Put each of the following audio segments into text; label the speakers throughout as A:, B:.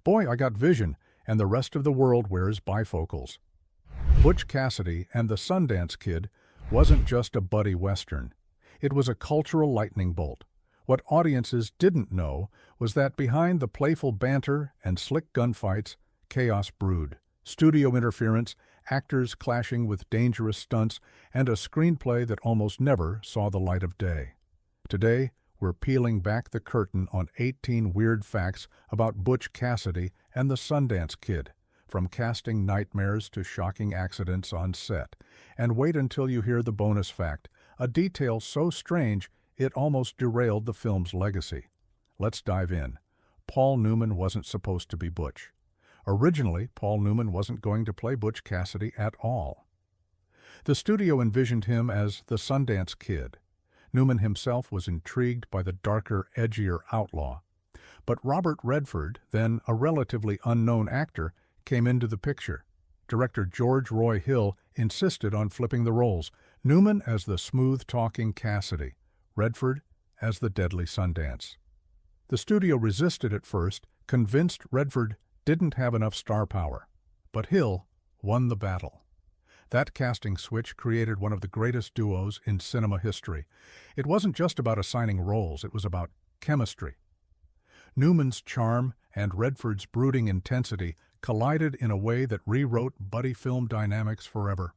A: Boy, I got vision, and the rest of the world wears bifocals. Butch Cassidy and the Sundance Kid wasn't just a buddy western. It was a cultural lightning bolt. What audiences didn't know was that behind the playful banter and slick gunfights, chaos brewed. Studio interference, actors clashing with dangerous stunts, and a screenplay that almost never saw the light of day. Today, we're peeling back the curtain on 18 weird facts about Butch Cassidy and the Sundance Kid, from casting nightmares to shocking accidents on set. And wait until you hear the bonus fact, a detail so strange it almost derailed the film's legacy. Let's dive in. Paul Newman wasn't supposed to be Butch. Originally, Paul Newman wasn't going to play Butch Cassidy at all. The studio envisioned him as the Sundance Kid. Newman himself was intrigued by the darker, edgier outlaw. But Robert Redford, then a relatively unknown actor, came into the picture. Director George Roy Hill insisted on flipping the roles, Newman as the smooth-talking Cassidy, Redford as the deadly Sundance. The studio resisted at first, convinced Redford didn't have enough star power. But Hill won the battle. That casting switch created one of the greatest duos in cinema history. It wasn't just about assigning roles, it was about chemistry. Newman's charm and Redford's brooding intensity collided in a way that rewrote buddy film dynamics forever.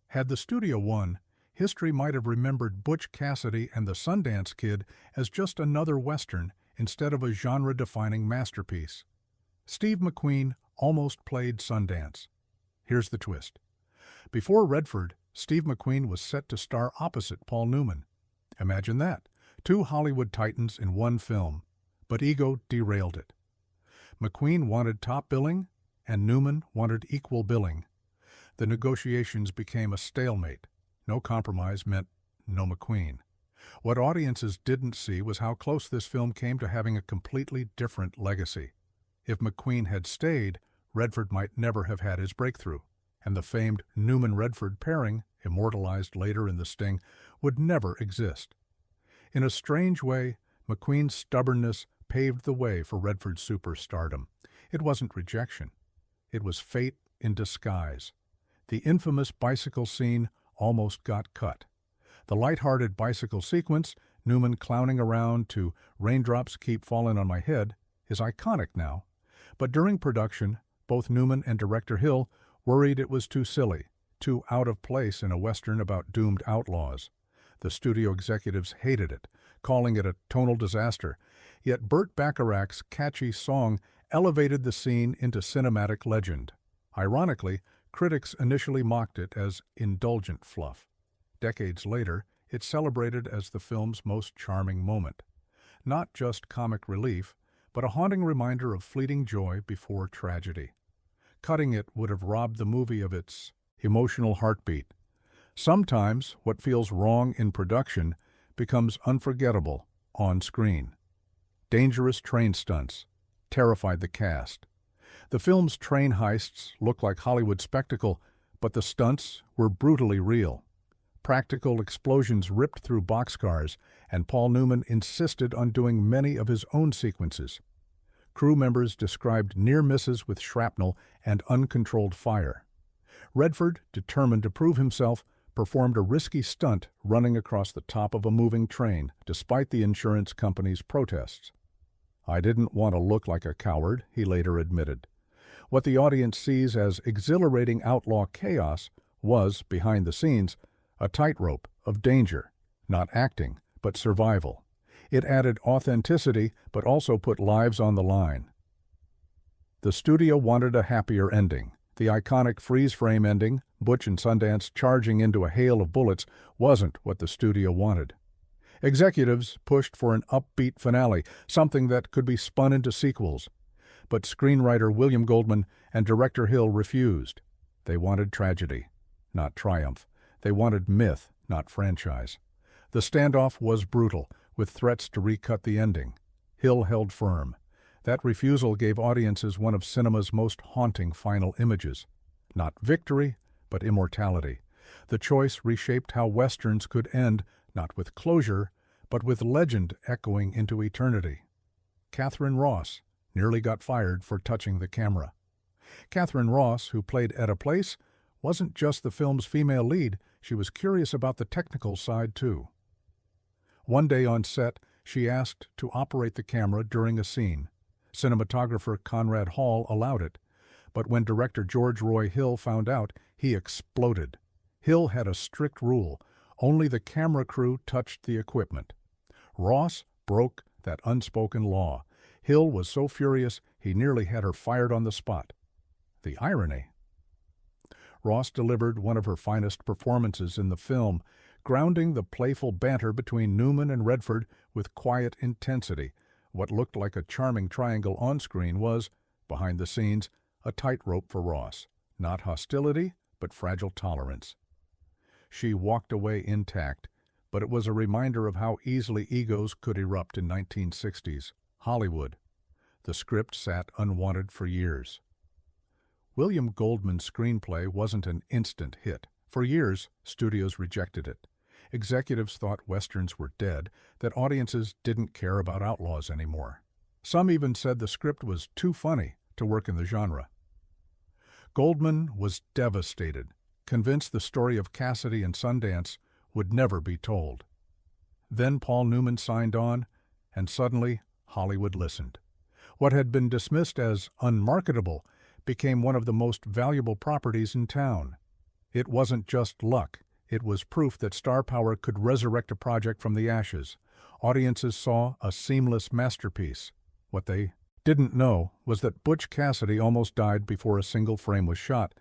A: Had the studio won, history might have remembered Butch Cassidy and the Sundance Kid as just another Western instead of a genre-defining masterpiece. Steve McQueen almost played Sundance. Here's the twist. Before Redford, Steve McQueen was set to star opposite Paul Newman. Imagine that, two Hollywood titans in one film, but ego derailed it. McQueen wanted top billing, and Newman wanted equal billing. The negotiations became a stalemate. No compromise meant no McQueen. What audiences didn't see was how close this film came to having a completely different legacy. If McQueen had stayed, Redford might never have had his breakthrough, and the famed Newman-Redford pairing, immortalized later in The Sting, would never exist. In a strange way, McQueen's stubbornness paved the way for Redford's superstardom. It wasn't rejection. It was fate in disguise. The infamous bicycle scene almost got cut. The light-hearted bicycle sequence, Newman clowning around to "Raindrops Keep Falling on My Head," is iconic now. But during production, both Newman and director Hill worried it was too silly, too out of place in a Western about doomed outlaws. The studio executives hated it, calling it a tonal disaster, yet Burt Bacharach's catchy song elevated the scene into cinematic legend. Ironically, critics initially mocked it as indulgent fluff. Decades later, it's celebrated as the film's most charming moment. Not just comic relief, but a haunting reminder of fleeting joy before tragedy. Cutting it would have robbed the movie of its emotional heartbeat. Sometimes what feels wrong in production becomes unforgettable on screen. Dangerous train stunts terrified the cast. The film's train heists looked like Hollywood spectacle, but the stunts were brutally real. Practical explosions ripped through boxcars, and Paul Newman insisted on doing many of his own sequences. Crew members described near misses with shrapnel and uncontrolled fire. Redford, determined to prove himself, performed a risky stunt running across the top of a moving train, despite the insurance company's protests. "I didn't want to look like a coward," he later admitted. What the audience sees as exhilarating outlaw chaos was, behind the scenes, a tightrope of danger, not acting, but survival. It added authenticity, but also put lives on the line. The studio wanted a happier ending. The iconic freeze-frame ending, Butch and Sundance charging into a hail of bullets, wasn't what the studio wanted. Executives pushed for an upbeat finale, something that could be spun into sequels. But screenwriter William Goldman and director Hill refused. They wanted tragedy, not triumph. They wanted myth, not franchise. The standoff was brutal, with threats to recut the ending. Hill held firm. That refusal gave audiences one of cinema's most haunting final images. Not victory, but immortality. The choice reshaped how Westerns could end, not with closure, but with legend echoing into eternity. Catherine Ross, nearly got fired for touching the camera. Catherine Ross, who played Etta Place, wasn't just the film's female lead, she was curious about the technical side too. One day on set, she asked to operate the camera during a scene. Cinematographer Conrad Hall allowed it, but when director George Roy Hill found out, he exploded. Hill had a strict rule: only the camera crew touched the equipment. Ross broke that unspoken law. Hill was so furious he nearly had her fired on the spot. The irony. Ross delivered one of her finest performances in the film, grounding the playful banter between Newman and Redford with quiet intensity. What looked like a charming triangle on screen was, behind the scenes, a tightrope for Ross. Not hostility, but fragile tolerance. She walked away intact, but it was a reminder of how easily egos could erupt in 1960s Hollywood. The script sat unwanted for years. William Goldman's screenplay wasn't an instant hit. For years, studios rejected it. Executives thought westerns were dead, that audiences didn't care about outlaws anymore. Some even said the script was too funny to work in the genre. Goldman was devastated, convinced the story of Cassidy and Sundance would never be told. Then Paul Newman signed on, and suddenly Hollywood listened. What had been dismissed as unmarketable became one of the most valuable properties in town. It wasn't just luck. It was proof that star power could resurrect a project from the ashes. Audiences saw a seamless masterpiece. What they didn't know was that Butch Cassidy almost died before a single frame was shot.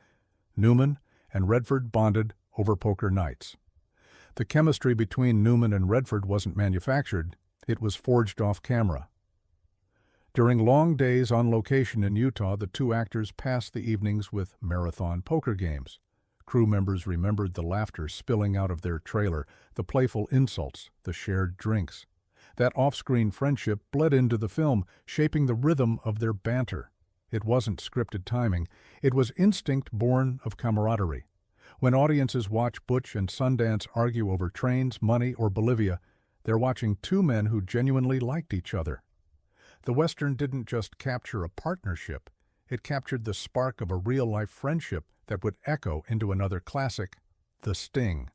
A: Newman and Redford bonded over poker nights. The chemistry between Newman and Redford wasn't manufactured. It was forged off camera. During long days on location in Utah, the two actors passed the evenings with marathon poker games. Crew members remembered the laughter spilling out of their trailer, the playful insults, the shared drinks. That off-screen friendship bled into the film, shaping the rhythm of their banter. It wasn't scripted timing. It was instinct born of camaraderie. When audiences watch Butch and Sundance argue over trains, money, or Bolivia, they're watching two men who genuinely liked each other. The Western didn't just capture a partnership, it captured the spark of a real-life friendship that would echo into another classic, The Sting.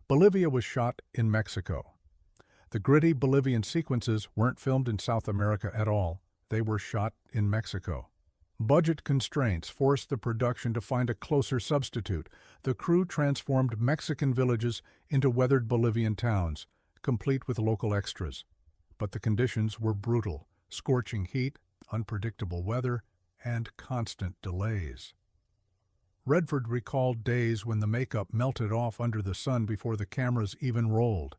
A: Bolivia was shot in Mexico. The gritty Bolivian sequences weren't filmed in South America at all. They were shot in Mexico. Budget constraints forced the production to find a closer substitute. The crew transformed Mexican villages into weathered Bolivian towns, complete with local extras. But the conditions were brutal. Scorching heat, unpredictable weather, and constant delays. Redford recalled days when the makeup melted off under the sun before the cameras even rolled.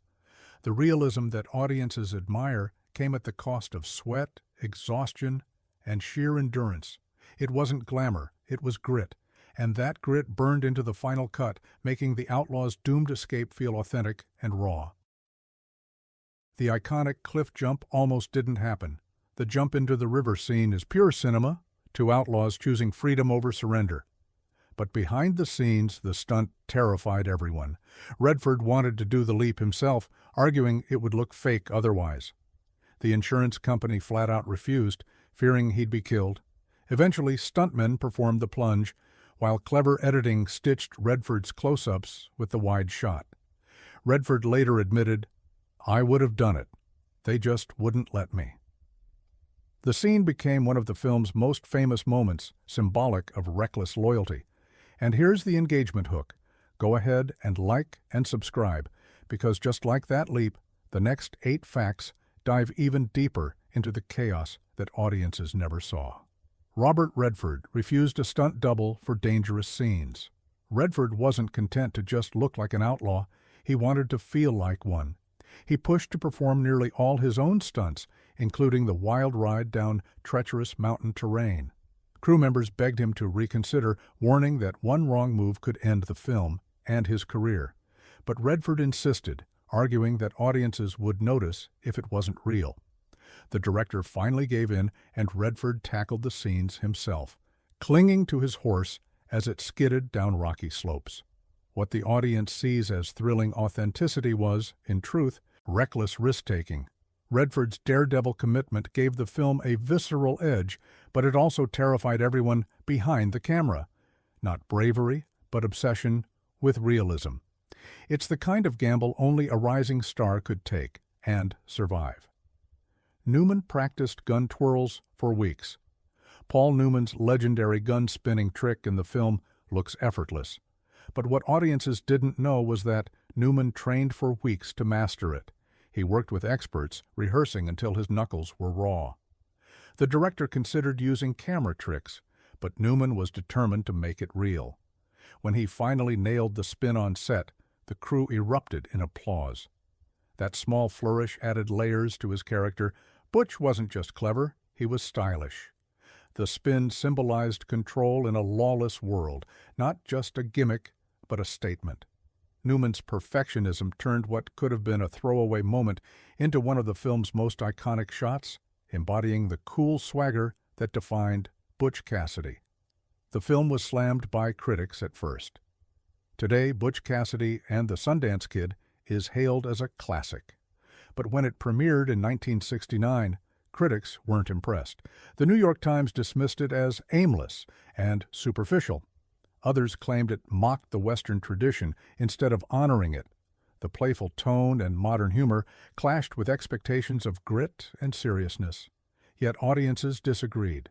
A: The realism that audiences admire came at the cost of sweat, exhaustion, and sheer endurance. It wasn't glamour, it was grit, and that grit burned into the final cut, making the outlaws' doomed escape feel authentic and raw. The iconic cliff jump almost didn't happen. The jump into the river scene is pure cinema, two outlaws choosing freedom over surrender. But behind the scenes, the stunt terrified everyone. Redford wanted to do the leap himself, arguing it would look fake otherwise. The insurance company flat out refused, fearing he'd be killed. Eventually, stuntmen performed the plunge, while clever editing stitched Redford's close-ups with the wide shot. Redford later admitted, "I would have done it. They just wouldn't let me." The scene became one of the film's most famous moments, symbolic of reckless loyalty. And here's the engagement hook. Go ahead and like and subscribe, because just like that leap, the next 8 facts dive even deeper into the chaos that audiences never saw. Robert Redford refused a stunt double for dangerous scenes. Redford wasn't content to just look like an outlaw. He wanted to feel like one. He pushed to perform nearly all his own stunts, including the wild ride down treacherous mountain terrain. Crew members begged him to reconsider, warning that one wrong move could end the film and his career. But Redford insisted, arguing that audiences would notice if it wasn't real. The director finally gave in, and Redford tackled the scenes himself, clinging to his horse as it skidded down rocky slopes. What the audience sees as thrilling authenticity was, in truth, reckless risk-taking. Redford's daredevil commitment gave the film a visceral edge, but it also terrified everyone behind the camera. Not bravery, but obsession with realism. It's the kind of gamble only a rising star could take and survive. Newman practiced gun twirls for weeks. Paul Newman's legendary gun-spinning trick in the film looks effortless. But what audiences didn't know was that Newman trained for weeks to master it. He worked with experts, rehearsing until his knuckles were raw. The director considered using camera tricks, but Newman was determined to make it real. When he finally nailed the spin on set, the crew erupted in applause. That small flourish added layers to his character. Butch wasn't just clever, he was stylish. The spin symbolized control in a lawless world, not just a gimmick, but a statement. Newman's perfectionism turned what could have been a throwaway moment into one of the film's most iconic shots, embodying the cool swagger that defined Butch Cassidy. The film was slammed by critics at first. Today, Butch Cassidy and the Sundance Kid is hailed as a classic. But when it premiered in 1969, critics weren't impressed. The New York Times dismissed it as aimless and superficial. Others claimed it mocked the Western tradition instead of honoring it. The playful tone and modern humor clashed with expectations of grit and seriousness. Yet audiences disagreed.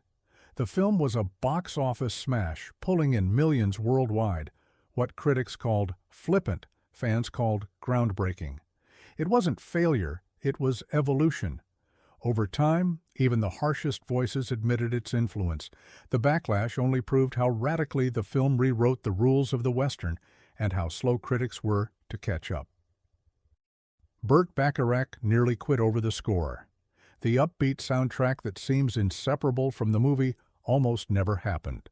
A: The film was a box office smash, pulling in millions worldwide. What critics called flippant, fans called groundbreaking. It wasn't failure, it was evolution. Over time, even the harshest voices admitted its influence. The backlash only proved how radically the film rewrote the rules of the Western and how slow critics were to catch up. Bacharach nearly quit over the score. The upbeat soundtrack that seems inseparable from the movie almost never happened.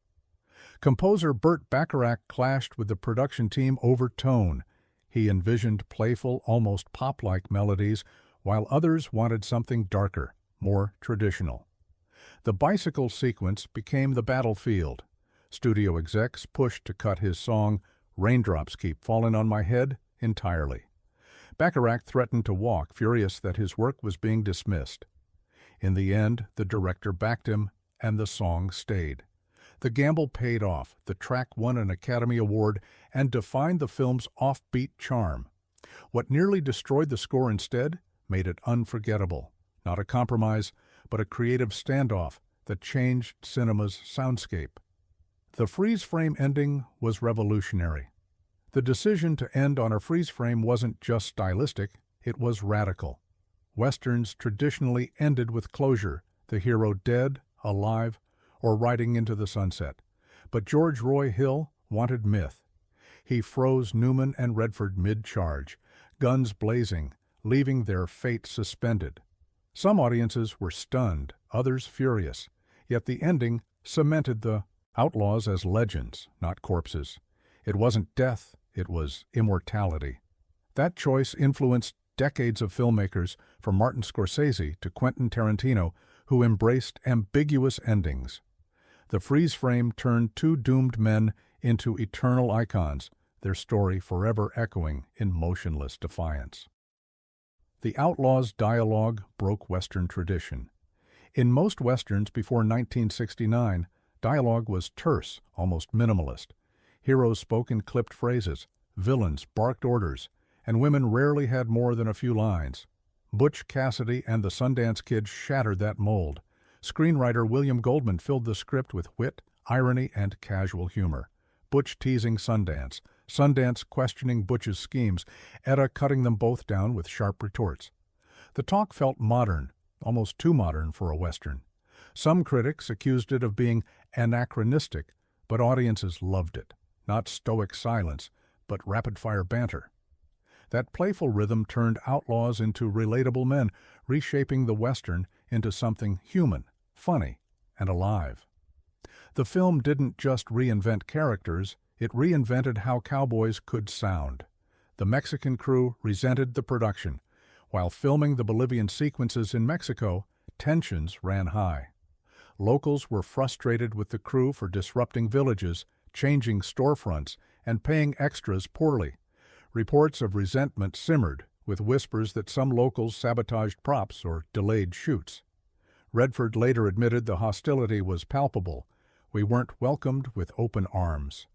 A: Composer Bacharach clashed with the production team over tone. He envisioned playful, almost pop-like melodies, while others wanted something darker, more traditional. The bicycle sequence became the battlefield. Studio execs pushed to cut his song, "Raindrops Keep Falling on My Head," entirely. Bacharach threatened to walk, furious that his work was being dismissed. In the end, the director backed him, and the song stayed. The gamble paid off. The track won an Academy Award and defined the film's offbeat charm. What nearly destroyed the score instead made it unforgettable. Not a compromise, but a creative standoff that changed cinema's soundscape. The freeze-frame ending was revolutionary. The decision to end on a freeze-frame wasn't just stylistic, it was radical. Westerns traditionally ended with closure, the hero dead, alive, or riding into the sunset. But George Roy Hill wanted myth. He froze Newman and Redford mid-charge, guns blazing, leaving their fate suspended. Some audiences were stunned, others furious, yet the ending cemented the outlaws as legends, not corpses. It wasn't death, it was immortality. That choice influenced decades of filmmakers, from Martin Scorsese to Quentin Tarantino, who embraced ambiguous endings. The freeze frame turned two doomed men into eternal icons, their story forever echoing in motionless defiance. The outlaw's dialogue broke Western tradition. In most Westerns before 1969, dialogue was terse, almost minimalist. Heroes spoke in clipped phrases, villains barked orders, and women rarely had more than a few lines. Butch Cassidy and the Sundance Kid shattered that mold. Screenwriter William Goldman filled the script with wit, irony, and casual humor. Butch teasing Sundance, Sundance questioning Butch's schemes, Etta cutting them both down with sharp retorts. The talk felt modern, almost too modern for a Western. Some critics accused it of being anachronistic, but audiences loved it. Not stoic silence, but rapid-fire banter. That playful rhythm turned outlaws into relatable men, reshaping the Western into something human, funny, and alive. The film didn't just reinvent characters, it reinvented how cowboys could sound. The Mexican crew resented the production. While filming the Bolivian sequences in Mexico, tensions ran high. Locals were frustrated with the crew for disrupting villages, changing storefronts, and paying extras poorly. Reports of resentment simmered, with whispers that some locals sabotaged props or delayed shoots. Redford later admitted the hostility was palpable. We weren't welcomed with open arms.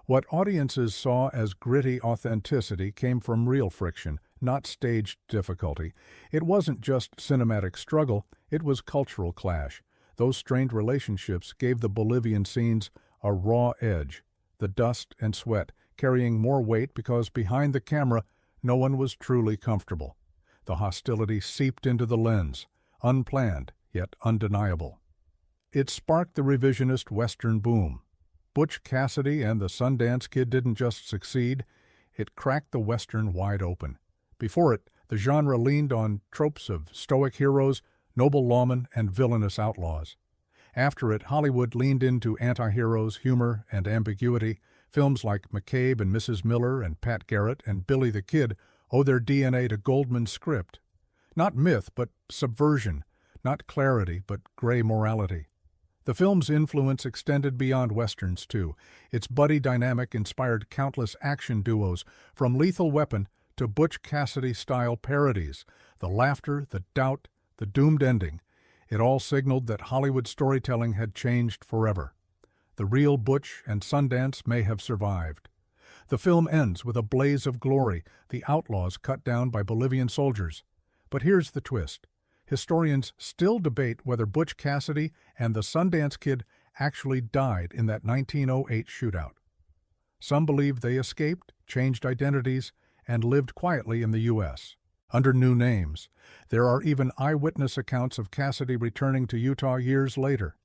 A: What audiences saw as gritty authenticity came from real friction, not staged difficulty. It wasn't just cinematic struggle, it was cultural clash. Those strained relationships gave the Bolivian scenes a raw edge, the dust and sweat carrying more weight because behind the camera no one was truly comfortable. The hostility seeped into the lens, unplanned yet undeniable. It sparked the revisionist Western boom. Butch Cassidy and the Sundance Kid didn't just succeed, it cracked the Western wide open. Before it, the genre leaned on tropes of stoic heroes, noble lawmen, and villainous outlaws. After it, Hollywood leaned into anti-heroes, humor, and ambiguity. Films like McCabe and Mrs. Miller and Pat Garrett and Billy the Kid owe their DNA to Goldman's script. Not myth, but subversion. Not clarity, but gray morality. The film's influence extended beyond Westerns, too. Its buddy dynamic inspired countless action duos, from Lethal Weapon to Butch Cassidy-style parodies. The laughter, the doubt, the doomed ending. It all signaled that Hollywood storytelling had changed forever. The real Butch and Sundance may have survived. The film ends with a blaze of glory, the outlaws cut down by Bolivian soldiers. But here's the twist. Historians still debate whether Butch Cassidy and the Sundance Kid actually died in that 1908 shootout. Some believe they escaped, changed identities, and lived quietly in the U.S. under new names. There are even eyewitness accounts of Cassidy returning to Utah years later.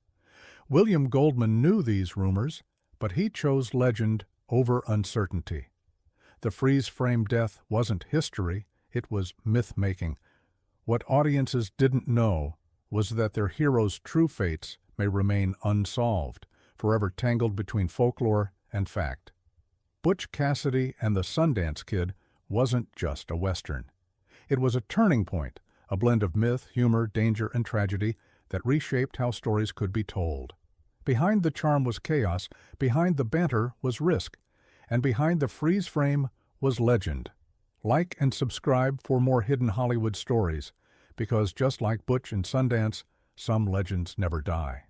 A: William Goldman knew these rumors, but he chose legend over uncertainty. The freeze-frame death wasn't history, it was myth-making. What audiences didn't know was that their heroes' true fates may remain unsolved, forever tangled between folklore and fact. Butch Cassidy and the Sundance Kid wasn't just a Western. It was a turning point, a blend of myth, humor, danger, and tragedy that reshaped how stories could be told. Behind the charm was chaos, behind the banter was risk, and behind the freeze frame was legend. Like and subscribe for more hidden Hollywood stories, because just like Butch and Sundance, some legends never die.